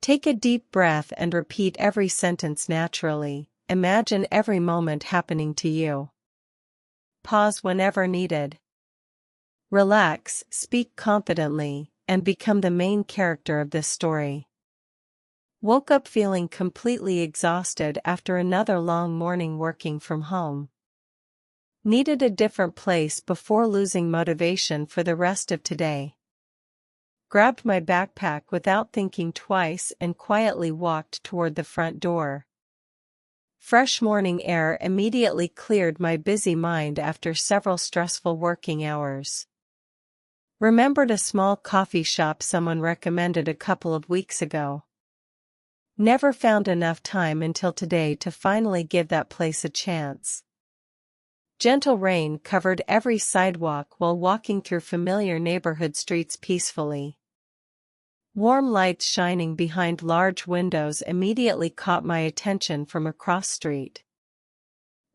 Take a deep breath and repeat every sentence naturally. Imagine every moment happening to you. Pause whenever needed. Relax, speak confidently, and become the main character of this story. Woke up feeling completely exhausted after another long morning working from home. Needed a different place before losing motivation for the rest of today. Grabbed my backpack without thinking twice and quietly walked toward the front door. Fresh morning air immediately cleared my busy mind after several stressful working hours. Remembered a small coffee shop someone recommended a couple of weeks ago. Never found enough time until today to finally give that place a chance. Gentle rain covered every sidewalk while walking through familiar neighborhood streets peacefully. Warm lights shining behind large windows immediately caught my attention from across street.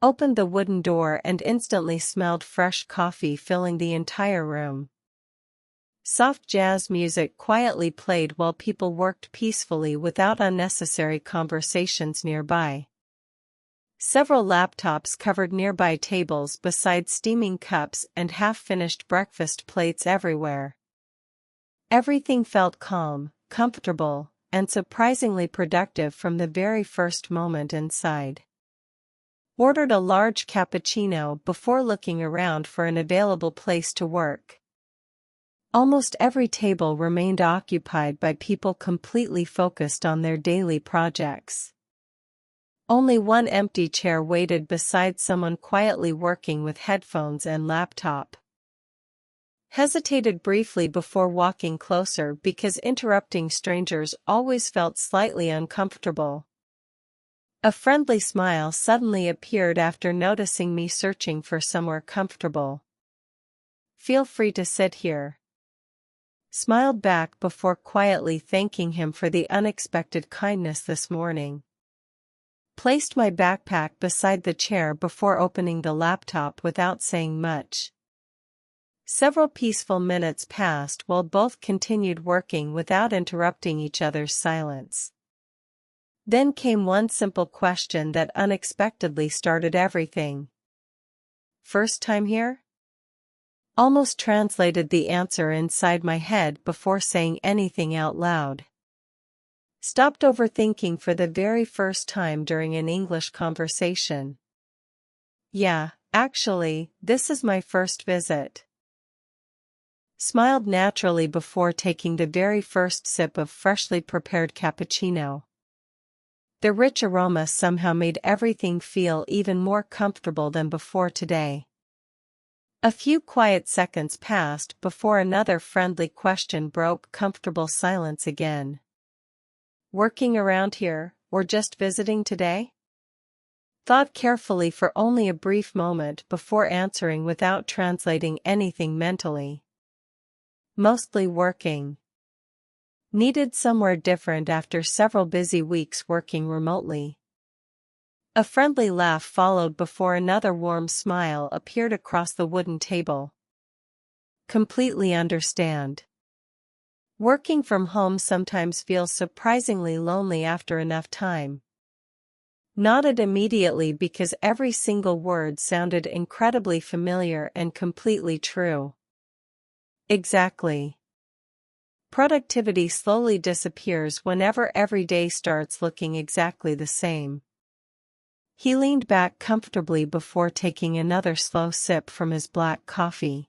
Opened the wooden door and instantly smelled fresh coffee filling the entire room. Soft jazz music quietly played while people worked peacefully without unnecessary conversations nearby. Several laptops covered nearby tables beside steaming cups and half-finished breakfast plates everywhere. Everything felt calm, comfortable, and surprisingly productive from the very first moment inside. Ordered a large cappuccino before looking around for an available place to work. Almost every table remained occupied by people completely focused on their daily projects. Only one empty chair waited beside someone quietly working with headphones and laptop. Hesitated briefly before walking closer because interrupting strangers always felt slightly uncomfortable. A friendly smile suddenly appeared after noticing me searching for somewhere comfortable. "Feel free to sit here." Smiled back before quietly thanking him for the unexpected kindness this morning. Placed my backpack beside the chair before opening the laptop without saying much. Several peaceful minutes passed while both continued working without interrupting each other's silence. Then came one simple question that unexpectedly started everything. "First time here?" Almost translated the answer inside my head before saying anything out loud. Stopped overthinking for the very first time during an English conversation. "Yeah, actually, this is my first visit." Smiled naturally before taking the very first sip of freshly prepared cappuccino. The rich aroma somehow made everything feel even more comfortable than before today. A few quiet seconds passed before another friendly question broke comfortable silence again. "Working around here, or just visiting today?" Thought carefully for only a brief moment before answering without translating anything mentally. "Mostly working." Needed somewhere different after several busy weeks working remotely. A friendly laugh followed before another warm smile appeared across the wooden table. "Completely understand. Working from home sometimes feels surprisingly lonely after enough time." Nodded immediately because every single word sounded incredibly familiar and completely true. Exactly. Productivity slowly disappears whenever every day starts looking exactly the same. He leaned back comfortably before taking another slow sip from his black coffee.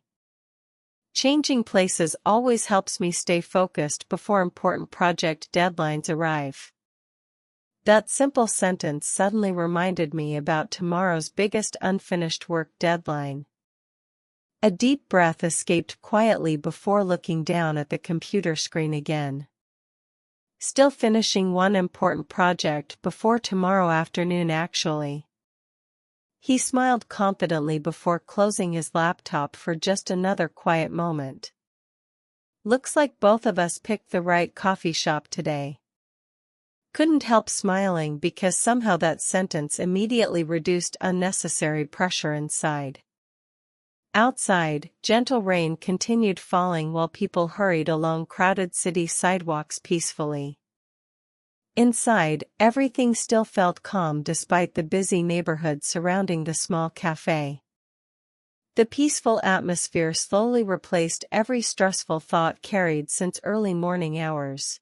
Changing places always helps me stay focused before important project deadlines arrive. That simple sentence suddenly reminded me about tomorrow's biggest unfinished work deadline. A deep breath escaped quietly before looking down at the computer screen again. Still finishing one important project before tomorrow afternoon actually. He smiled confidently before closing his laptop for just another quiet moment. Looks like both of us picked the right coffee shop today. Couldn't help smiling because somehow that sentence immediately reduced unnecessary pressure inside. Outside, gentle rain continued falling while people hurried along crowded city sidewalks peacefully. Inside, everything still felt calm despite the busy neighborhood surrounding the small cafe. The peaceful atmosphere slowly replaced every stressful thought carried since early morning hours.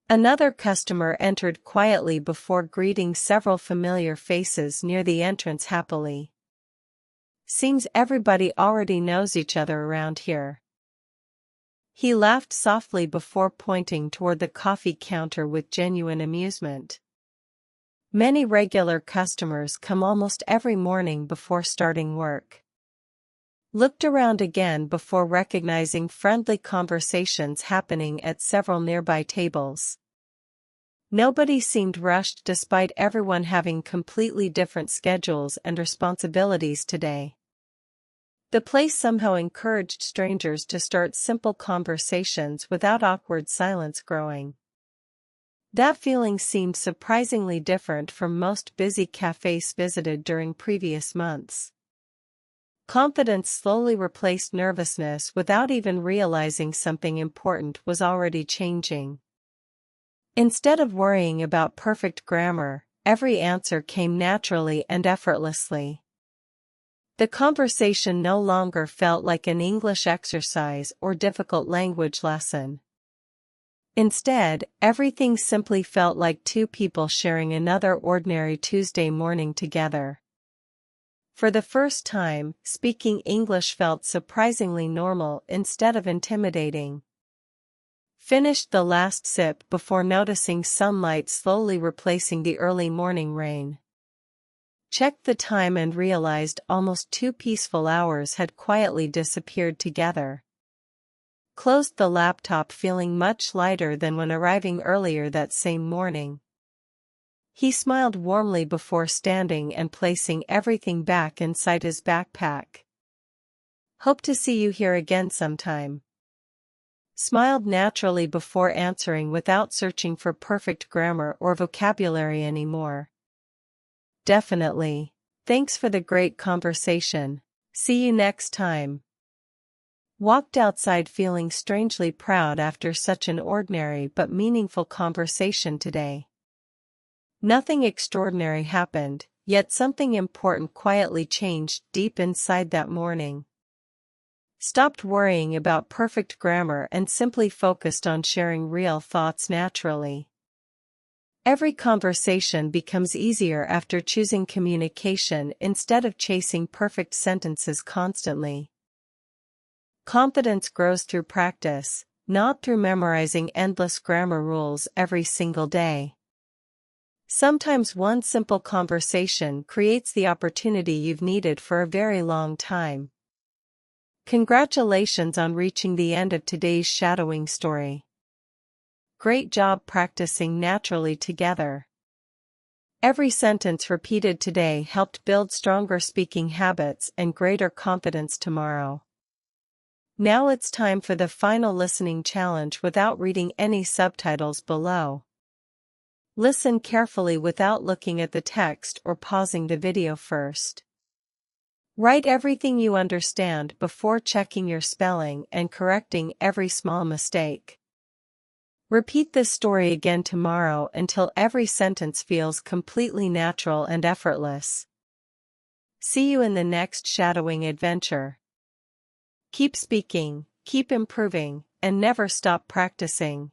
Another customer entered quietly before greeting several familiar faces near the entrance happily. Seems everybody already knows each other around here. He laughed softly before pointing toward the coffee counter with genuine amusement. Many regular customers come almost every morning before starting work. Looked around again before recognizing friendly conversations happening at several nearby tables. Nobody seemed rushed despite everyone having completely different schedules and responsibilities today. The place somehow encouraged strangers to start simple conversations without awkward silence growing. That feeling seemed surprisingly different from most busy cafes visited during previous months. Confidence slowly replaced nervousness without even realizing something important was already changing. Instead of worrying about perfect grammar, every answer came naturally and effortlessly. The conversation no longer felt like an English exercise or difficult language lesson. Instead, everything simply felt like two people sharing another ordinary Tuesday morning together. For the first time, speaking English felt surprisingly normal instead of intimidating. Finished the last sip before noticing sunlight slowly replacing the early morning rain. Checked the time and realized almost 2 peaceful hours had quietly disappeared together. Closed the laptop feeling much lighter than when arriving earlier that same morning. He smiled warmly before standing and placing everything back inside his backpack. Hope to see you here again sometime. Smiled naturally before answering without searching for perfect grammar or vocabulary anymore. Definitely. Thanks for the great conversation. See you next time. Walked outside feeling strangely proud after such an ordinary but meaningful conversation today. Nothing extraordinary happened, yet something important quietly changed deep inside that morning. Stopped worrying about perfect grammar and simply focused on sharing real thoughts naturally. Every conversation becomes easier after choosing communication instead of chasing perfect sentences constantly. Confidence grows through practice, not through memorizing endless grammar rules every single day. Sometimes one simple conversation creates the opportunity you've needed for a very long time. Congratulations on reaching the end of today's shadowing story. Great job practicing naturally together. Every sentence repeated today helped build stronger speaking habits and greater confidence tomorrow. Now it's time for the final listening challenge without reading any subtitles below. Listen carefully without looking at the text or pausing the video first. Write everything you understand before checking your spelling and correcting every small mistake. Repeat this story again tomorrow until every sentence feels completely natural and effortless. See you in the next shadowing adventure. Keep speaking, keep improving, and never stop practicing.